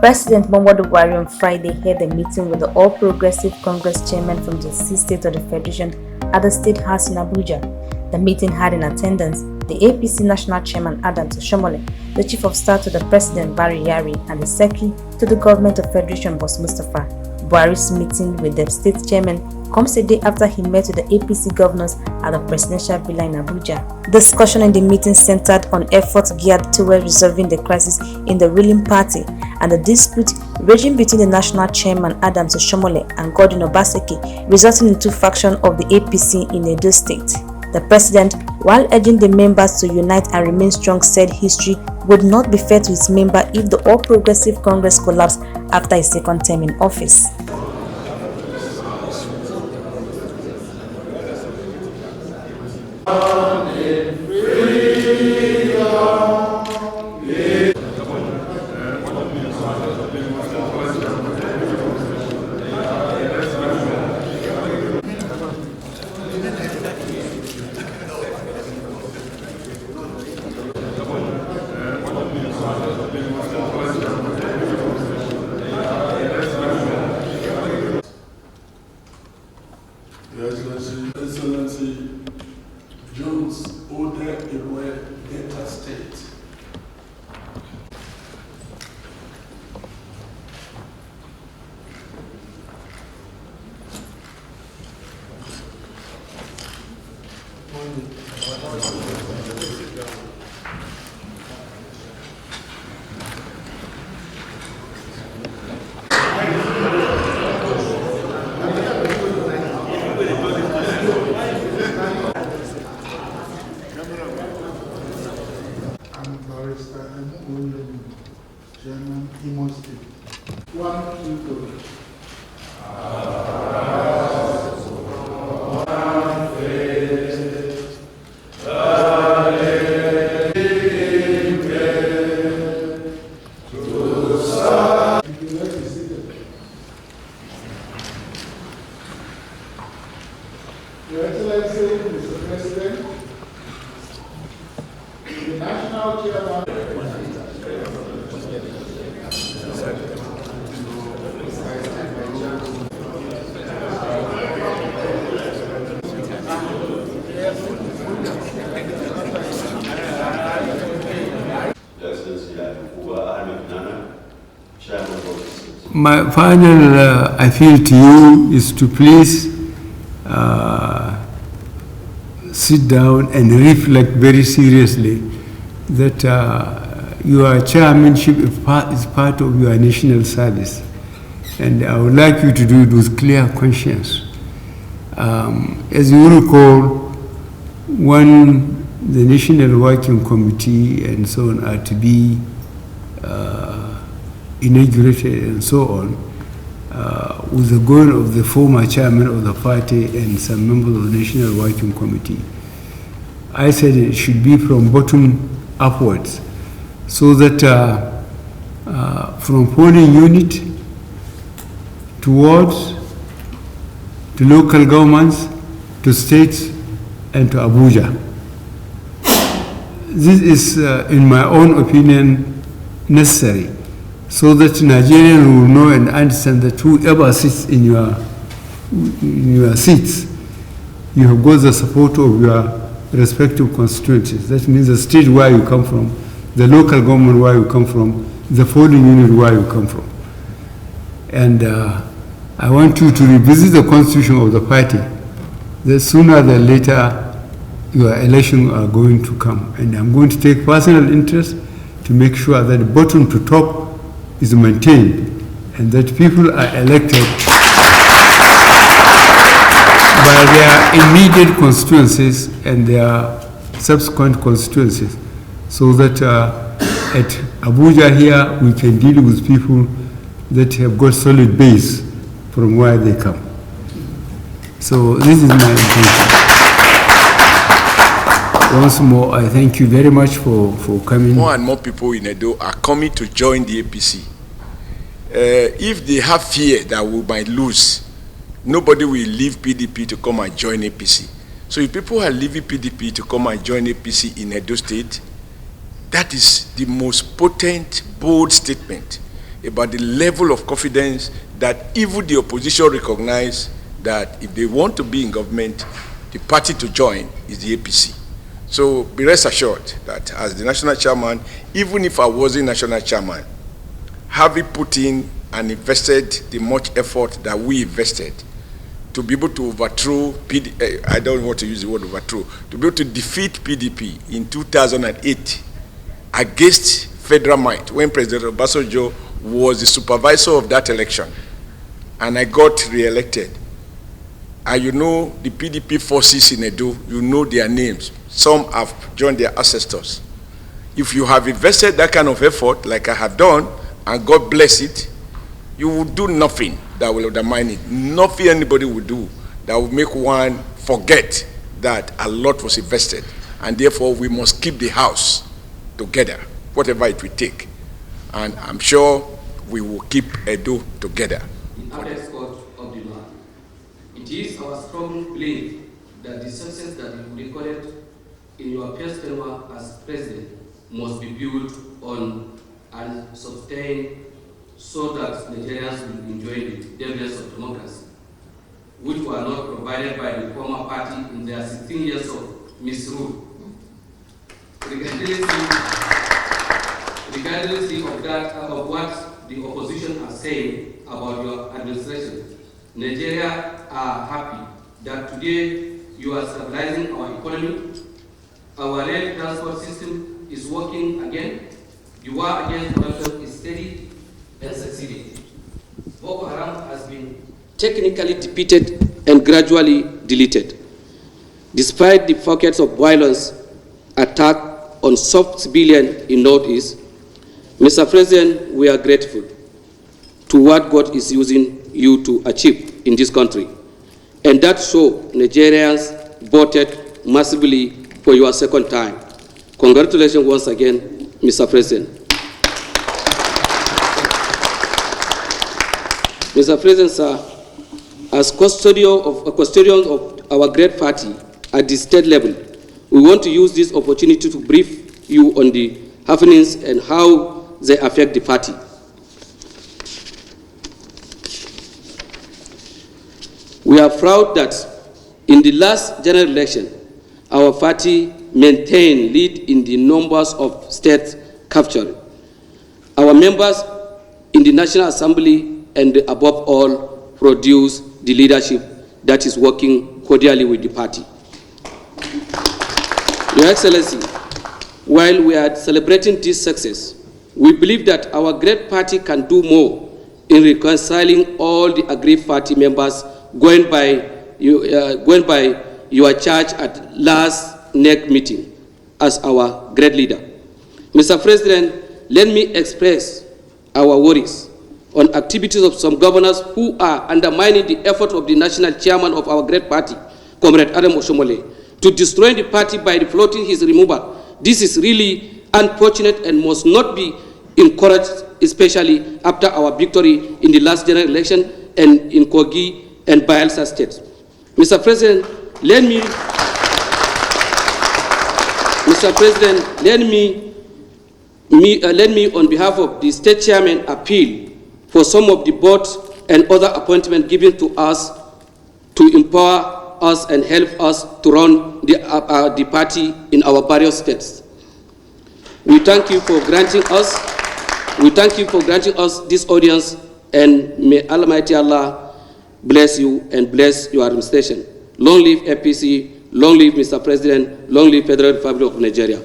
President Muhammadu Buhari on Friday held a meeting with the All Progressive Congress chairmen from the 6 states of the Federation at the State House in Abuja. The meeting had in attendance the APC National Chairman Adams Oshimhole, the Chief of Staff to the President Barry Yari, and the Secretary to the Government of Federation Boss Mustapha. Buhari's meeting with the state chairman comes a day after he met with the APC governors at the presidential villa in Abuja. Discussion in the meeting centered on efforts geared towards resolving the crisis in the ruling party and the dispute raging between the national chairman Adams Oshimhole and Godwin Obaseki, resulting in two factions of the APC in Edo State. The president, while urging the members to unite and remain strong, said history would not be fair to his member if the All Progressive Congress collapsed after his second term in office. Your Excellency Jones Ode Iwe Delta State. Chairman, Imo State. 1, 2, 3. Your Excellency, Mr. President, the National Chairman. My final appeal to you is to please sit down and reflect very seriously that your chairmanship is part of your national service. And I would like you to do it with clear conscience. As you recall, when the National Working Committee and so on are to be inaugurated and so on, with the goal of the former chairman of the party and some members of the National Working Committee, I said it should be from bottom upwards, so that from polling unit to wards, to local governments, to states, and to Abuja. This is, in my own opinion, necessary, so that Nigerians will know and understand that whoever sits in your seats, you have got the support of your respective constituencies. That means the state where you come from, the local government where you come from, the polling unit where you come from. And I want you to revisit the constitution of the party. The sooner than later, your elections are going to come. And I'm going to take personal interest to make sure that bottom to top is maintained and that people are elected by their immediate constituencies and their subsequent constituencies, so that at Abuja here we can deal with people that have got solid base from where they come. So this is my intention. Once more, I thank you very much for coming. More and more people in Edo are coming to join the APC. If they have fear that we might lose, nobody will leave PDP to come and join APC. So if people are leaving PDP to come and join APC in Edo State, that is the most potent, bold statement about the level of confidence that even the opposition recognize that if they want to be in government, the party to join is the APC. So be rest assured that as the national chairman, even if I wasn't national chairman, having put in and invested the much effort that we invested to be able to overthrow PDP, I don't want to use the word overthrow, to be able to defeat PDP in 2008 against federal might when President Obasanjo was the supervisor of that election, and I got re-elected. And you know the PDP forces in Edo, you know their names. Some have joined their ancestors. If you have invested that kind of effort, like I have done, and God bless it, you will do nothing that will undermine it. Nothing anybody will do that will make one forget that a lot was invested. And therefore, we must keep the house together, whatever it will take. And I'm sure we will keep Edo together. In Apex Court of the North, it is our strong belief that the success that you recorded in your first tenure as president must be built on and sustained so that Nigerians will enjoy the dividends of democracy, which were not provided by the former party in their 16 years of misrule. Regardless of what the opposition are saying about your administration, Nigeria are happy that today you are stabilizing our economy. Our rail transport system is working again. The war against corruption is steady and succeeding. Boko Haram has been technically defeated and gradually deleted. Despite the pockets of violence, attack on soft civilians in Northeast, Mr. President, we are grateful to what God is using you to achieve in this country. And that show Nigerians voted massively for your second time. Congratulations once again, Mr. President. Mr. President, sir, as custodians of our great party at the state level, we want to use this opportunity to brief you on the happenings and how they affect the party. We are proud that in the last general election, our party maintained lead in the numbers of states captured. Our members in the National Assembly and above all produce the leadership that is working cordially with the party. Your Excellency, while we are celebrating this success, we believe that our great party can do more in reconciling all the aggrieved party members going by your charge at last NEC meeting as our great leader. Mr. President, let me express our worries on activities of some governors who are undermining the effort of the national chairman of our great party, Comrade Adam Oshimhole, to destroy the party by floating his removal. This is really unfortunate and must not be encouraged, especially after our victory in the last general election and in Kogi and Bayelsa states. Mr. President, let me on behalf of the state chairman appeal for some of the boards and other appointments given to us to empower us and help us to run the party in our various states. We thank you for granting us. We thank you for granting us this audience, and may Almighty Allah bless you and bless your administration. Long live APC, long live Mr. President, long live Federal Republic of Nigeria.